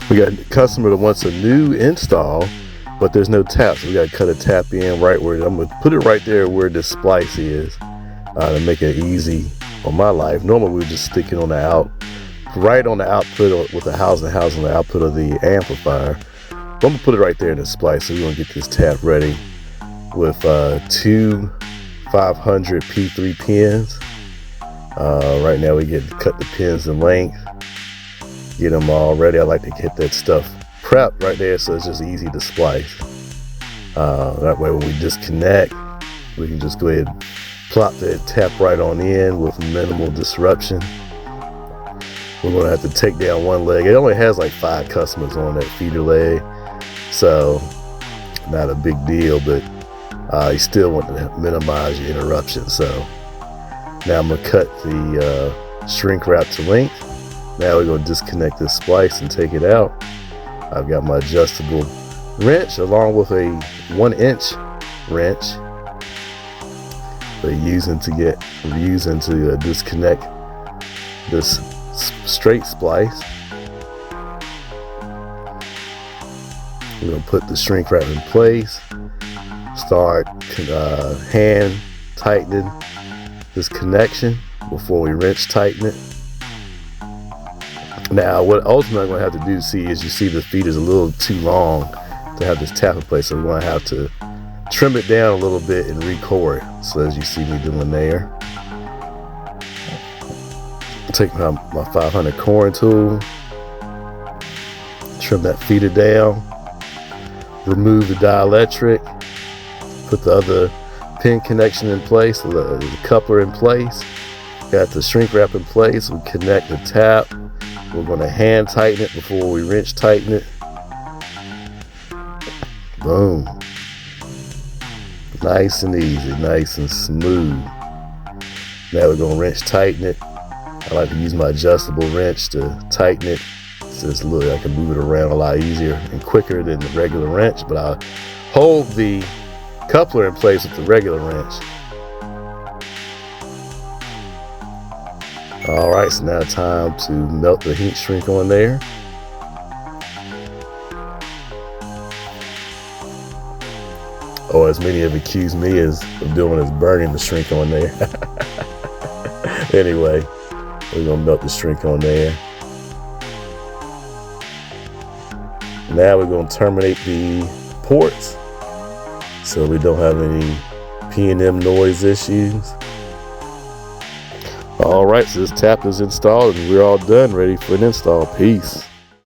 We got a customer that wants a new install, but there's no tap, so we got to cut a tap in right where I'm gonna put it right there where the splice is to make it easy on my life. Normally we would just stick it on the right on the output with the housing on the output of the amplifier. But I'm gonna put it right there in the splice. So we're gonna get this tap ready with two 500 P3 pins. Right now we get to cut the pins in length, get them all ready. I like to get that stuff prepped right there so it's just easy to splice. That way when we disconnect, we can just go ahead and plop that tap right on in with minimal disruption. We're gonna have to take down one leg. It only has like 5 customers on that feeder leg, so not a big deal, but you still want to minimize your interruption. So now I'm gonna cut the shrink wrap to length. Now we're gonna disconnect this splice and take it out. I've got my adjustable wrench along with a 1-inch wrench we're using to disconnect this straight splice. We're gonna put the shrink wrap in place, start hand tightening this connection before we wrench tighten it. Now what ultimately I'm gonna have to do is you see the feed is a little too long to have this tap in place, so we're gonna have to trim it down a little bit and recore it. So as you see me doing there, take my 500 coring tool, trim that feeder down, remove the dielectric, put the other pin connection in place, the coupler in place, got the shrink wrap in place. We connect the tap. We're going to hand tighten it before we wrench tighten it. Boom. Nice and easy, nice and smooth. Now we're going to wrench tighten it. I like to use my adjustable wrench to tighten it. So it's I can move it around a lot easier and quicker than the regular wrench, but I hold the coupler in place with the regular wrench. All right, so now time to melt the heat shrink on there. Or as many have accused me of doing is burning the shrink on there. Anyway, we're gonna melt the shrink on there. Now we're gonna terminate the ports so we don't have any P&M noise issues. All right, so this tap is installed and we're all done, ready for an install. Peace.